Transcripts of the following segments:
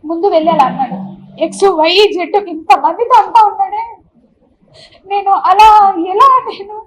ముందు వెళ్ళాలి అన్నాడు. ఎక్స్ వై జెడ్ ఇంతమందితో అంతా ఉన్నాడే. నేను అలా ఎలా నేను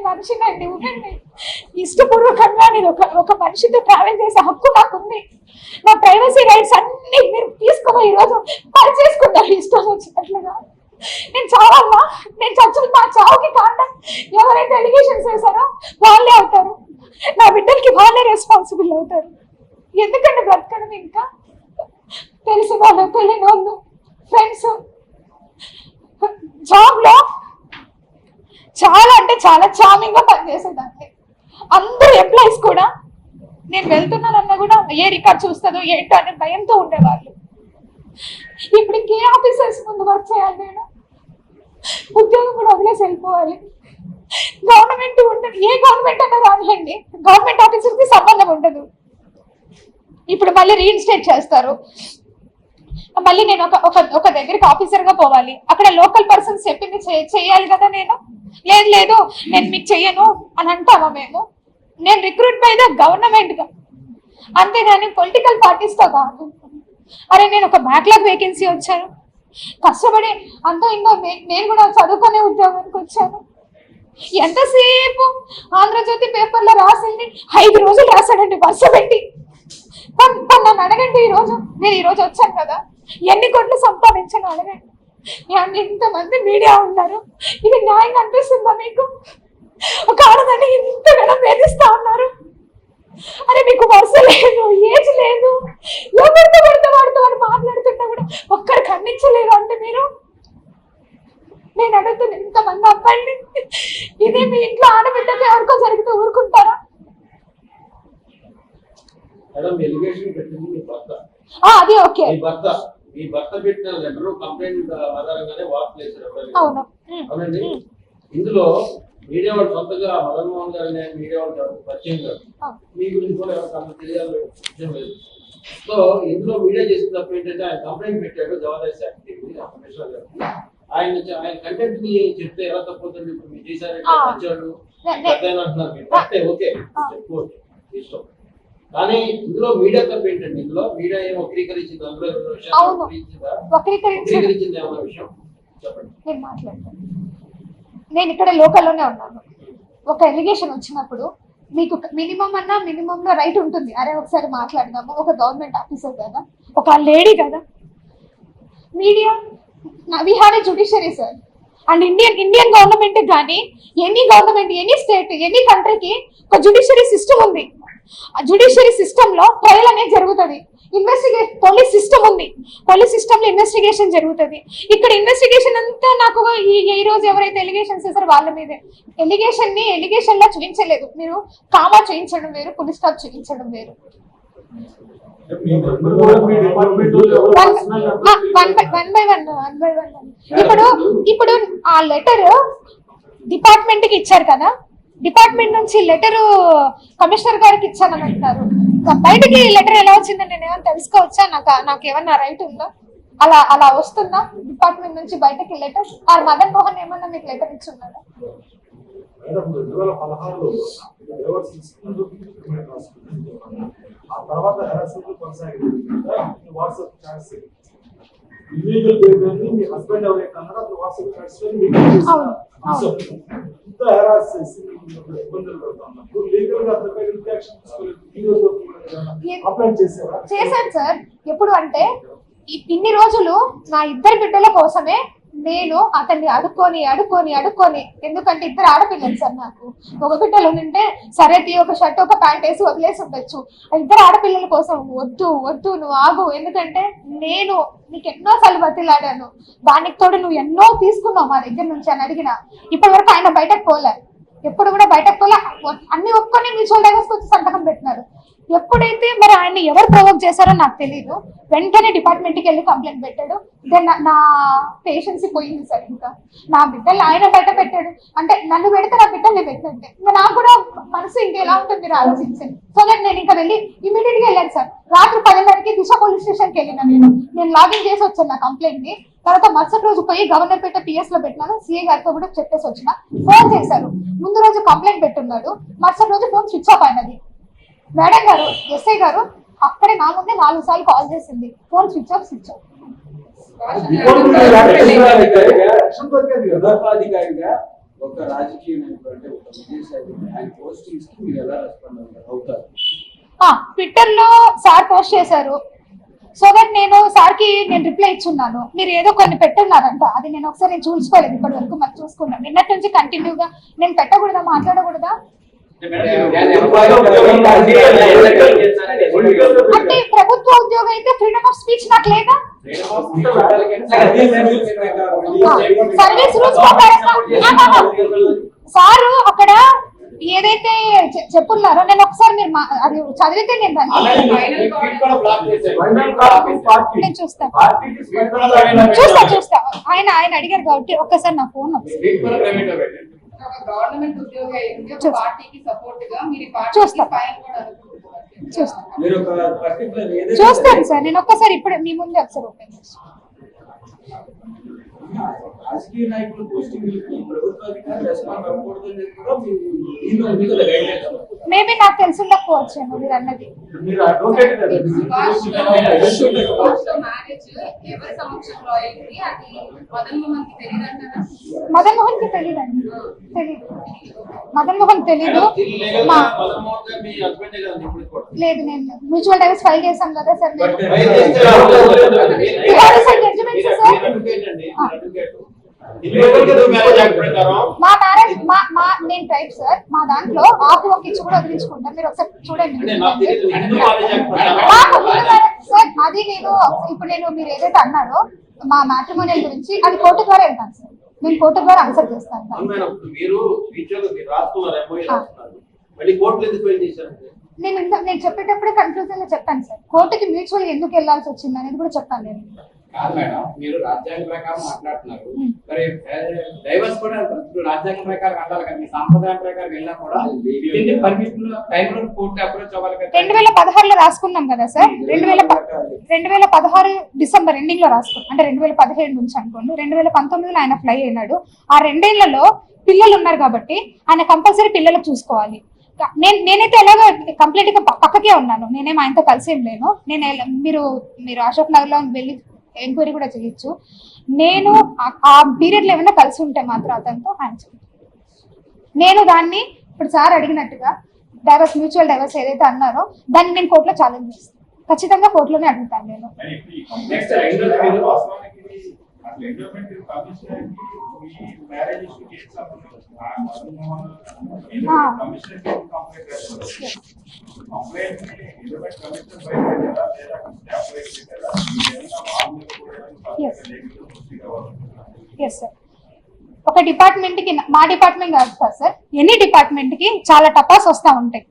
మనిషినండి, ఉండండి. ఇష్టపూర్వకంగా నేను ఒక మనిషితో ట్రావెల్ చేసే హక్కు నాకుంది. నా ప్రైవసీ రైట్స్ అన్ని మీరు తీసుకోవాలి. ఈరోజు పని చేసుకుంటారు ఇష్టం వచ్చినట్లుగా. నేను చావన్నా, నేను చచ్చిన నా చావుకి కారణం ఎవరైతే ఎలిగేషన్స్ వేశారో వాళ్ళే అవుతారు. నా బిడ్డలకి వాళ్ళే రెస్పాన్సిబుల్ అవుతారు. ఎందుకంటే బ్రతకడం ఇంకా తెలిసిన వాళ్ళు, తెలియని వాళ్ళు, ఫ్రెండ్స్. జాబ్ లో చాలా అంటే చాలా చామింగ్ గా పనిచేసేదాన్ని. అందరూ ఎంప్లాయీస్ కూడా నేను వెళ్తున్నానన్నా కూడా ఏ రికార్డ్ చూస్తుందో ఏంటో అనే భయంతో ఉండేవాళ్ళు. ఇప్పుడు ఇంకే ఆఫీసర్స్ ముందు వర్క్ చేయాలి, నేను ఉద్యోగం కూడా వదిలేసి వెళ్ళిపోవాలి. గవర్నమెంట్ ఉండదు, ఏ గవర్నమెంట్ అన్నా రానియండి, గవర్నమెంట్ ఆఫీసర్కి సంబంధం ఉండదు. ఇప్పుడు మళ్ళీ రీఇన్స్టేట్ చేస్తారు. మళ్ళీ నేను ఒక దగ్గరికి ఆఫీసర్ గా పోవాలి. అక్కడ లోకల్ పర్సన్స్ చెప్పింది చేయాలి కదా. నేను లేదు నేను మీకు చెయ్యను అని అంటామా మేము? నేను రిక్రూట్ బై ద గవర్నమెంట్ గా, అంతేగాని పొలిటికల్ పార్టీస్ తో కాదు. అరే నేను ఒక బ్యాక్లాగ్ వేకెన్సీ వచ్చాను, కష్టపడి అంతా ఇంకో నేను కూడా చదువుకునే ఉద్యోగానికి వచ్చాను. ఎంతసేపు ఆంధ్రజ్యోతి పేపర్లో రాసింది 5 రోజులు రాశాడండి బస్సు పెట్టి. నన్ను అడగండి, నేను ఈరోజు వచ్చాను కదా, ఎన్ని కోట్లు సంపాదించాను అడగండి. ఇంతమంది మీడియా ఉన్నారు, ఇది న్యాయంగా అనిపిస్తుందా మీకు? ఒక ఆడదాన్ని ఇంతగా వేధిస్తా ఉన్నారు. అరే మీకు వరుస లేదు, ఏజ్ లేదు, ఎవరితో వాడితో అని మాట్లాడుతుంటా కూడా ఒక్కరు ఖండించలేదు అంటే మీరు? నేను అడుగుతున్నా ఇంతమంది అబ్బాయిని, ఇది మీ ఇంట్లో ఆడబిడ్డకి ఎవరికో జరిగితే ఊరుకుంటారా? అది ఓకే. మీ భర్త పెట్టిన లెటర్ కంప్లైంట్ ఆధారంగానే వార్తలు వేశారు. అవునండి. ఇందులో మీడియా వాళ్ళు సొంతగా మదన్మోహన్ గారిని మీడియా వాళ్ళు పరిచయం కాదు, మీ గురించి కూడా ఎవరు తెలియాలి విషయం లేదు. సో ఇందులో మీడియా చేసిన తప్పు ఏంటంటే ఆయన కంప్లైంట్ పెట్టాడు దేవాదాయ శాఖకి, కమిషనర్ గారికి. ఆయన కంటెంట్ ని చెప్తే ఎలా తప్పుతుంది? ఇప్పుడు మీరు చేశారంటే వచ్చాడు అంటున్నారు, మీరు కరెక్టే, ఓకే చెప్పుకోవచ్చు ఇష్టం. కానీ ఇందులో మీడియా తప్పు ఏంటండి? ఇందులో మీడియా ఏం వక్రీకరించింది, అందులో వక్రీకరించింది ఏమన్నా విషయం చెప్పండి. నేను మాట్లాడతాను. నేను ఇక్కడ లోకల్లోనే ఉన్నాను. ఒక ఎలిగేషన్ వచ్చినప్పుడు మీకు మినిమంలో రైట్ ఉంటుంది. అరే ఒకసారి మాట్లాడదాము, ఒక గవర్నమెంట్ ఆఫీసర్ కదా, ఒక లేడీ కదా. Media, we have a judiciary sir. And Indian government కానీ any government, any state, any కంట్రీకి ఒక జ్యుడిషియరీ సిస్టమ్ ఉంది. ఆ జ్యుడిషియరీ సిస్టమ్ లో ట్రయల్ అనేది జరుగుతుంది. పోలీస్ సిస్టమ్ ఉంది, పోలీస్ సిస్టమ్ లో ఇన్వెస్టిగేషన్ జరుగుతుంది. ఇక్కడ ఇన్వెస్టిగేషన్ అంతా నాకు ఈ రోజు ఎవరైతే ఎలిగేషన్స్ చేశారో వాళ్ళ మీదే. ఎలిగేషన్ లా చూపించలేదు. మీరు కామా చూపించడం వేరు, పులి స్టాప్ చూపించడం వేరు. ఇప్పుడు ఆ లెటర్ డిపార్ట్మెంట్ కి ఇచ్చారు కదా, డిపార్ట్మెంట్ నుంచి లెటర్ కమిషనర్ గారికి ఇచ్చానని అంటారు. బయటకి లెటర్ ఎలా వచ్చిందని నేను ఏమైనా తెలుసుకోవచ్చా? నాకు ఏమన్నా రైట్ ఉందా? అలా వస్తుందా డిపార్ట్మెంట్ నుంచి బయటకి లెటర్? ఆ మదన్ మోహన్ ఏమన్నా మీకు లెటర్ ఇచ్చున్నాడా? ఇల్లీగల్ బిహేవియర్ మీ హస్బెండ్ ఎవరైతే అన్నారో అతను వాట్సాప్ చాట్స్ లో మీకు ఇంత హెరాస్ చేసి ఇబ్బందులు పడుతున్నప్పుడు లీగల్ గా అతనిపై యాక్షన్ తీసుకోలేదు. ఈ రోజు కంప్లైంట్ చేశాను సార్. ఎప్పుడు అంటే ఇన్ని రోజులు నా ఇద్దరు బిడ్డల కోసమే నేను అతన్ని అడుక్కొని ఎందుకంటే ఇద్దరు ఆడపిల్లలు సార్. నాకు ఒక బిడ్డలు ఉంటే సరే ఒక షర్ట్ ఒక ప్యాంట్ వేసి వదిలేసి ఉండొచ్చు. ఇద్దరు ఆడపిల్లల కోసం వద్దు నువ్వు ఆగు, ఎందుకంటే నేను నీకు ఎన్నోసార్లు బతిలాడాను, దానికి తోడు నువ్వు ఎన్నో తీసుకున్నావు మా దగ్గర నుంచి అని అడిగిన. ఇప్పటి వరకు ఆయన బయటకు పోలే, ఎప్పుడు కూడా బయటకు పోలే. అన్ని ఒప్పుకొని మ్యూచువల్ డైవర్స్ వచ్చి సంతకం పెట్టినారు. ఎప్పుడైతే మరి ఆయన్ని ఎవరు ప్రొవోక్ చేశారో నాకు తెలియదు. వెంటనే డిపార్ట్మెంట్కి వెళ్ళి కంప్లైంట్ పెట్టాడు. దెన్ నా పేషెన్సీ పోయింది సార్. ఇంకా నా బిడ్డలు ఆయన బయట పెట్టాడు అంటే నన్ను పెడితే నా బిడ్డల్ని పెట్టినట్టే. ఇంకా నాకు కూడా మనసు ఇంకెలా ఉంటుంది మీరు ఆలోచించండి. సో దట్ నేను ఇంకా వెళ్ళి ఇమీడియట్ గా వెళ్ళాను సార్. రాత్రి 10:30కి దిశ పోలీస్ స్టేషన్కి వెళ్ళిన నేను లాగిన్ చేసి వచ్చాను నా కంప్లైంట్ ని. తర్వాత మరుసటి రోజు పోయి గవర్నర్పేట PS లో పెట్టినాను. CA గారితో కూడా చెప్పేసి వచ్చిన. ఫోన్ చేశారు, ముందు రోజు కంప్లైంట్ పెట్టున్నాడు, మరుసటి రోజు ఫోన్ స్విచ్ ఆఫ్ అయినది. మేడం గారు, SI గారు అక్కడే నా ముందే 4 సార్లు కాల్ చేసింది, ఫోన్ స్విచ్ ఆఫ్. అధికారిగా ఒక రాజకీయ నాయకుడు అంటే ఒక విజయసాయి ఆయన పోస్టింగ్స్ కి మీరు ఎలా రెస్పాండ్ అవుతారు? ట్విట్టర్ లో సార్ పోస్ట్ చేశారు, సో దట్ నేను సార్ కి రిప్లై ఇచ్చున్నాను. మీరు ఏదో కొన్ని పెట్టున్నారంట, అది నేను ఒకసారి చూసుకోలేదు ఇప్పటి వరకు, మరి చూసుకున్నాను. నిన్నటి నుంచి కంటిన్యూగా నేను పెట్టకూడదా, మాట్లాడకూడదా అంటే ప్రభుత్వ ఉద్యోగం అయితే ఫ్రీడమ్ ఆఫ్ స్పీచ్ నాకు లేదా? సర్వీస్ రూల్స్ సారు అక్కడ ఏదైతే చెప్పున్నారో నేను ఒకసారి మీరు అది చదివితే నేను చూస్తా చూస్తా. ఆయన అడిగారు కాబట్టి ఒక్కసారి నా ఫోన్ గవర్నమెంట్ ఉద్యోగి పార్టీకి సపోర్ట్ గా మీరు చూస్తాను సార్. నేను ఒక్కసారి ఇప్పుడు మీ ముందే ఒకసారి ఓపెన్ చేస్తాను. రాజకీయ నాయకుల పోస్టింగ్ ప్రభుత్వ అధికారులు రెస్పాండ్ అవ్వకూడదు అనేది కూడా మీ గైడ్లైన్స్. మేబీ నాకు తెలిసి ఉండకపోవచ్చేమో మీరు అన్నది. మదన్ మోహన్ కి తెలియదండి, మదన్ మోహన్ తెలీదు. లేదు, నేను మ్యూచువల్ డైవర్స్ ఫైల్ చేశాం కదా సార్. మా మ్యారేజ్ నేను టైప్ సార్, మా దాంట్లో ఆకు ఒక ఇచ్చి కూడా వదిలించుకుంటాం. మీరు ఒకసారి చూడండి సార్. అది నేను ఇప్పుడు మీరు ఏదైతే అన్నారో మా మ్యాట్రిమోనియల్ గురించి, అది కోర్టు ద్వారా వెళ్తాను సార్. నేను కోర్టు ద్వారా ఆన్సర్ చేస్తాను. నేను చెప్పేటప్పుడే కన్ఫ్యూజన్ లో చెప్పాను సార్. కోర్టుకి మ్యూచువల్ ఎందుకు వెళ్లాల్సి వచ్చింది అనేది కూడా చెప్పాను నేను. కాదు మేడం, మీరు రాజ్యాంగ ప్రకారం మాట్లాడుతున్నారు, మరి డైవర్స్ కూడా రాజ్యాంగ ప్రకారం అంటారు కదా, మీ సాంప్రదాయం ప్రకారం వెళ్ళినా కూడా పర్మిషన్ టైంలో కోర్టు అప్రోచ్ అవ్వాలి కదా. 2016లో రాసుకున్నాం కదా సార్. 2016 డిసెంబర్ ఎండింగ్ లో రాసుకున్నాం, అంటే 2017 నుంచి అనుకోండి. 2019లో ఆయన ఫ్లై అయినాడు. ఆ 2 ఏళ్లలో పిల్లలు ఉన్నారు కాబట్టి ఆయన కంపల్సరీ పిల్లలకు చూసుకోవాలి. నేనైతే ఎలాగో కంప్లీట్ గా పక్కకే ఉన్నాను, నేనేం ఆయనతో కలిసి ఏం లేను. మీరు అశోక్ నగర్ లో వెళ్ళి ఎంక్వైరీ కూడా చేయొచ్చు. నేను ఆ పీరియడ్ లో ఏమైనా కలిసి ఉంటే మాత్రం అతనితో ఆయన నేను దాన్ని ఇప్పుడు సార్ అడిగినట్టుగా డైవర్స్, మ్యూచువల్ డైవర్స్ ఏదైతే అన్నారో దాన్ని నేను కోర్టులో ఛాలెంజ్ చేస్తాను. ఖచ్చితంగా కోర్టులోనే అడుగుతాను నేను. Yes sir. ఒక డిపార్ట్మెంట్ కి, మా డిపార్ట్మెంట్ కాదు సార్, ఎనీ డిపార్ట్మెంట్ కి చాలా టపాస్ వస్తా ఉంటాయి.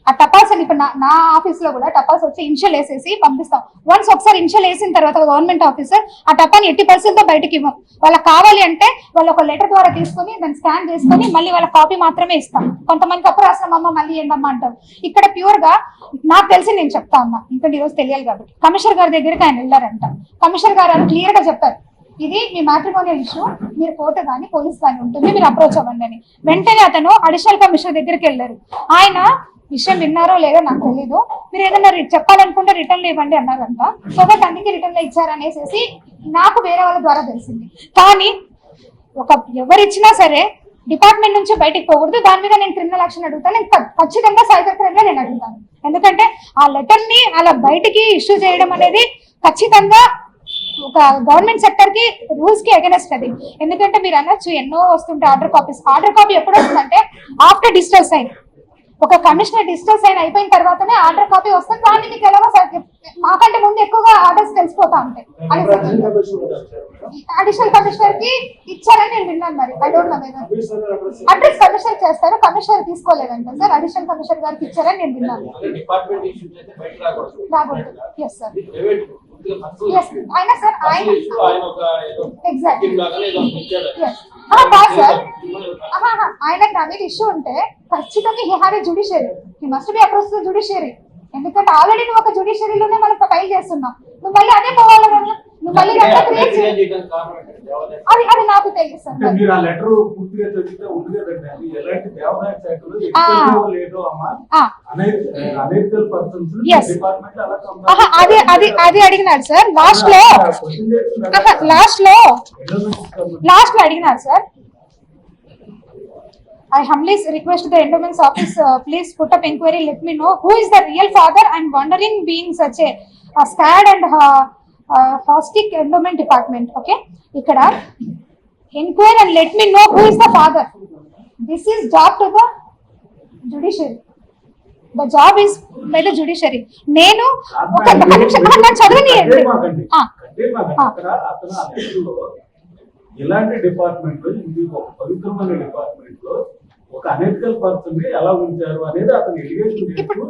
ఆ టపాస్ అని ఇప్పుడు నా ఆఫీస్ లో కూడా టపాస్ వచ్చి ఇన్షియల్ వేసేసి పంపిస్తాం. వన్స్ ఒకసారి ఇన్షియల్ వేసిన తర్వాత గవర్నమెంట్ ఆఫీసర్ ఆ టపాని 80% బయటకి ఇవ్వం. వాళ్ళకి కావాలి అంటే వాళ్ళు ఒక లెటర్ ద్వారా తీసుకుని దాన్ని స్కాన్ చేసుకుని మళ్ళీ వాళ్ళ కాపీ మాత్రమే ఇస్తాం. కొంతమంది తప్పు రాసినమ్మా మళ్ళీ ఏంటమ్మా అంటారు. ఇక్కడ ప్యూర్ గా నాకు తెలిసి నేను చెప్తా ఉన్నా, ఇంకా ఈ రోజు తెలియాలి కాబట్టి. కమిషనర్ గారి దగ్గరికి ఆయన వెళ్ళారంట. కమిషనర్ గారు అని క్లియర్ గా చెప్పారు, ఇది మీ మ్యాట్రిమోనియల్ ఇష్యూ, మీరు కోర్టు కానీ పోలీస్ కానీ ఉంటుంది, మీరు అప్రోచ్ అవ్వండి అని. వెంటనే అతను అడిషనల్ కమిషనర్ దగ్గరికి వెళ్ళారు. ఆయన విషయం విన్నారో లేదో నాకు తెలీదు, మీరు ఏదైనా చెప్పాలనుకుంటే రిటర్న్ లో ఇవ్వండి అన్నారంట. సో దట్ అందుకే రిటర్న్ లో ఇచ్చారనేసి నాకు వేరే వాళ్ళ ద్వారా తెలిసింది. కానీ ఎవరిచ్చినా సరే డిపార్ట్మెంట్ నుంచి బయటికి పోకూడదు. దాని మీద నేను క్రిమినల్ యాక్షన్ అడుగుతాను. నేను ఖచ్చితంగా సైబర్ క్రైమ్ లో నేను అడుగుతాను. ఎందుకంటే ఆ లెటర్ ని అలా బయటికి ఇష్యూ చేయడం అనేది ఖచ్చితంగా ఒక గవర్నమెంట్ సెక్టర్ కి రూల్స్ కి అగెనెస్ట్ అది. ఎందుకంటే మీరు అనొచ్చు ఎన్నో వస్తుంటే ఆర్డర్ కాపీస్. ఆర్డర్ కాపీ ఎప్పుడు వస్తుందంటే ఆఫ్టర్ డిజిటల్ సైన్. ఒక కమిషనర్ డిజిటల్ సైన్ అయిపోయిన తర్వాతనే ఆర్డర్ కాపీ వస్తుంది. కానీ మీకు ఎలాగో మాకంటే ముందు ఎక్కువగా ఆర్డర్స్ తెలిసిపోతా ఉంటాయి. అడిషనల్ కమిషనర్ కి ఇచ్చారని నేను విన్నాను. మరి I don't know address commissioner చేస్తారు, కమిషనర్ తీసుకోలేదంట సార్. అడిషనల్ కమిషనర్ గారికి ఇచ్చారని నేను విన్నాను. రాకూడదు. Yes sir. అయినా సార్ ఆయన ఆయన నా మీద ఇష్యూ ఉంటే ఖచ్చితంగా he have a judiciary, he must be approach to judiciary. ఎందుకంటే ఆల్రెడీ నువ్వు ఒక జ్యుడిషియరీలోనే మనం ఫైల్ చేస్తున్నాం, నువ్వు మళ్ళీ అదే పోవాలి కదా. నువ్వు మళ్ళీ గట్ల క్రియేట్ చేయి. చేయడానికి కారణం ఏంటంటే దేవాదాయ అది నాకు తెలుసు సార్. అంటే మీరు ఆ లెటర్ పూర్తిగా చదివితే ఉంది కదండి, అది ఎలాంటి దేవాదాయ శాఖలో లేదో అమ్మా ఆ. అనైతికల్ పర్సన్స్ Yes. డిపార్ట్మెంట్ అలా అది అడిగినాడు సార్ లాస్ట్ లో. లాస్ట్ లో అడిగినారు sir. I humbly request the endowments office, please put up inquiry, let me know who is the real father. I'm wondering being such a scared and hostic endowment department. Okay, ikkada inquire and let me know who is the father. This is job to the judiciary. The job is by the judiciary. నేను ఒక నిమిషం చదవనియండి. అతను ఇలాంటి department లో, ఇది ఒక పవిత్రమైన department లో ఒక అనెతికల్ పర్సన్ ని ఎలా ఉంచారు అనేది అతను ఎలిగేషన్ ఇప్పుడు